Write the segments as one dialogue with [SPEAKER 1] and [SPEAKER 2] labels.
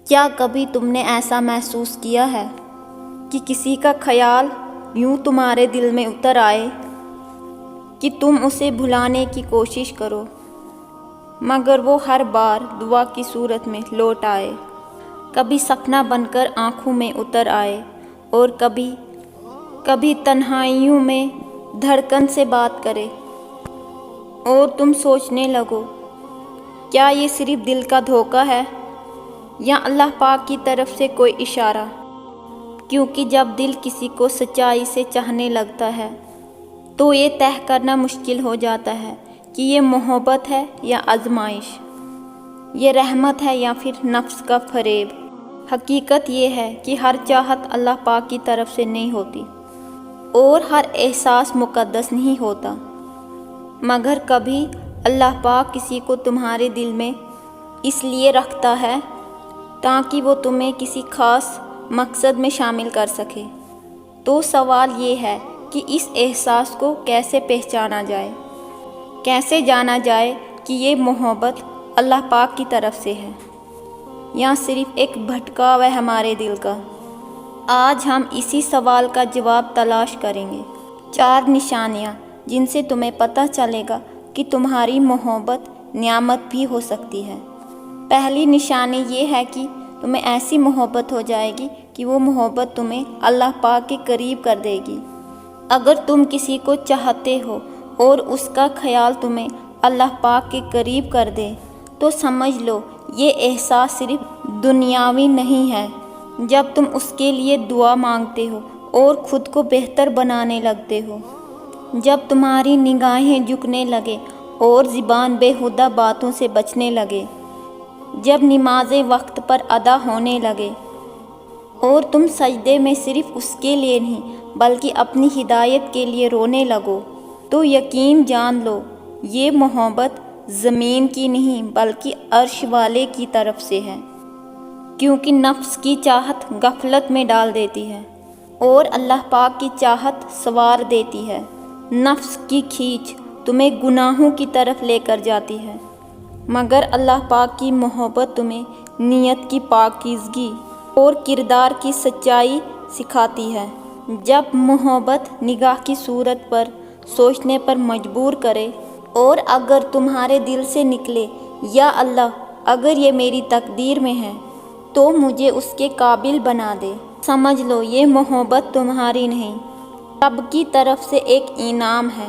[SPEAKER 1] کیا کبھی تم نے ایسا محسوس کیا ہے کہ کسی کا خیال یوں تمہارے دل میں اتر آئے کہ تم اسے بھلانے کی کوشش کرو، مگر وہ ہر بار دعا کی صورت میں لوٹ آئے، کبھی سپنا بن کر آنکھوں میں اتر آئے اور کبھی تنہائیوں میں دھڑکن سے بات کرے، اور تم سوچنے لگو کیا یہ صرف دل کا دھوکہ ہے یا اللہ پاک کی طرف سے کوئی اشارہ؟ کیونکہ جب دل کسی کو سچائی سے چاہنے لگتا ہے تو یہ طے کرنا مشکل ہو جاتا ہے کہ یہ محبت ہے یا آزمائش، یہ رحمت ہے یا پھر نفس کا فریب۔ حقیقت یہ ہے کہ ہر چاہت اللہ پاک کی طرف سے نہیں ہوتی اور ہر احساس مقدس نہیں ہوتا، مگر کبھی اللہ پاک کسی کو تمہارے دل میں اس لیے رکھتا ہے تاکہ وہ تمہیں کسی خاص مقصد میں شامل کر سکے۔ تو سوال یہ ہے کہ اس احساس کو کیسے پہچانا جائے، کیسے جانا جائے کہ یہ محبت اللہ پاک کی طرف سے ہے یا صرف ایک بھٹکاؤ ہے ہمارے دل کا؟ آج ہم اسی سوال کا جواب تلاش کریں گے۔ 4 نشانیاں جن سے تمہیں پتہ چلے گا کہ تمہاری محبت نعمت بھی ہو سکتی ہے۔ پہلی نشانی یہ ہے کہ تمہیں ایسی محبت ہو جائے گی کہ وہ محبت تمہیں اللہ پاک کے قریب کر دے گی۔ اگر تم کسی کو چاہتے ہو اور اس کا خیال تمہیں اللہ پاک کے قریب کر دے تو سمجھ لو یہ احساس صرف دنیاوی نہیں ہے۔ جب تم اس کے لیے دعا مانگتے ہو اور خود کو بہتر بنانے لگتے ہو، جب تمہاری نگاہیں جھکنے لگے اور زبان بیہودہ باتوں سے بچنے لگے، جب نمازیں وقت پر ادا ہونے لگے اور تم سجدے میں صرف اس کے لیے نہیں بلکہ اپنی ہدایت کے لیے رونے لگو، تو یقین جان لو یہ محبت زمین کی نہیں بلکہ عرش والے کی طرف سے ہے۔ کیونکہ نفس کی چاہت غفلت میں ڈال دیتی ہے اور اللہ پاک کی چاہت سنوار دیتی ہے۔ نفس کی کھینچ تمہیں گناہوں کی طرف لے کر جاتی ہے، مگر اللہ پاک کی محبت تمہیں نیت کی پاکیزگی اور کردار کی سچائی سکھاتی ہے۔ جب محبت نگاہ کی صورت پر سوچنے پر مجبور کرے اور اگر تمہارے دل سے نکلے یا اللہ اگر یہ میری تقدیر میں ہے تو مجھے اس کے قابل بنا دے، سمجھ لو یہ محبت تمہاری نہیں، رب کی طرف سے ایک انعام ہے۔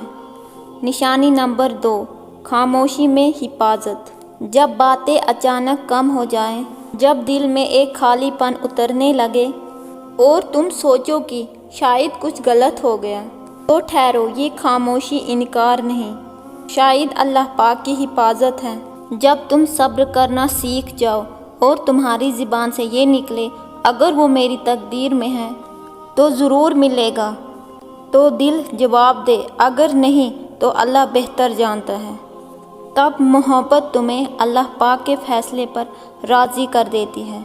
[SPEAKER 1] نشانی نمبر 2، خاموشی میں حفاظت۔ جب باتیں اچانک کم ہو جائیں، جب دل میں ایک خالی پن اترنے لگے اور تم سوچو کہ شاید کچھ غلط ہو گیا، تو ٹھہرو، یہ خاموشی انکار نہیں، شاید اللہ پاک کی حفاظت ہے۔ جب تم صبر کرنا سیکھ جاؤ اور تمہاری زبان سے یہ نکلے اگر وہ میری تقدیر میں ہے تو ضرور ملے گا، تو دل جواب دے اگر نہیں تو اللہ بہتر جانتا ہے، تب محبت تمہیں اللہ پاک کے فیصلے پر راضی کر دیتی ہے۔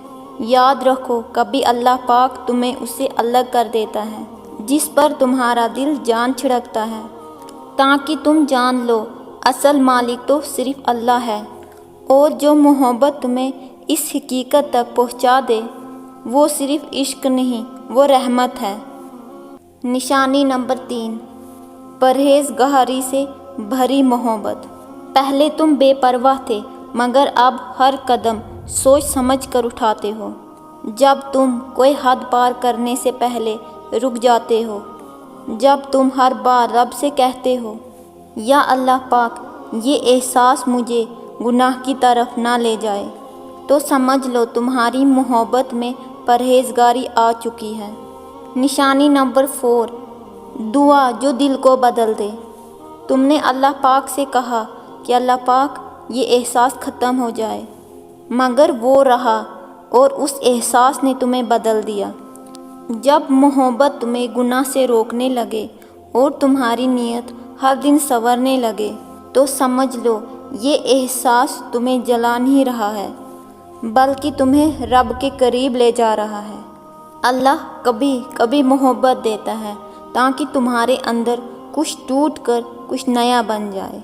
[SPEAKER 1] یاد رکھو کبھی اللہ پاک تمہیں اسے الگ کر دیتا ہے جس پر تمہارا دل جان چھڑکتا ہے، تاکہ تم جان لو اصل مالک تو صرف اللہ ہے، اور جو محبت تمہیں اس حقیقت تک پہنچا دے وہ صرف عشق نہیں، وہ رحمت ہے۔ نشانی نمبر 3، پرہیزگاری سے بھری محبت۔ پہلے تم بے پرواہ تھے مگر اب ہر قدم سوچ سمجھ کر اٹھاتے ہو۔ جب تم کوئی حد پار کرنے سے پہلے رک جاتے ہو، جب تم ہر بار رب سے کہتے ہو یا اللہ پاک یہ احساس مجھے گناہ کی طرف نہ لے جائے، تو سمجھ لو تمہاری محبت میں پرہیزگاری آ چکی ہے۔ نشانی نمبر 4، دعا جو دل کو بدل دے۔ تم نے اللہ پاک سے کہا کہ اللہ پاک یہ احساس ختم ہو جائے، مگر وہ رہا اور اس احساس نے تمہیں بدل دیا۔ جب محبت تمہیں گناہ سے روکنے لگے اور تمہاری نیت ہر دن سنورنے لگے تو سمجھ لو یہ احساس تمہیں جلا نہیں رہا ہے بلکہ تمہیں رب کے قریب لے جا رہا ہے۔ اللہ کبھی کبھی محبت دیتا ہے تاکہ تمہارے اندر کچھ ٹوٹ کر کچھ نیا بن جائے۔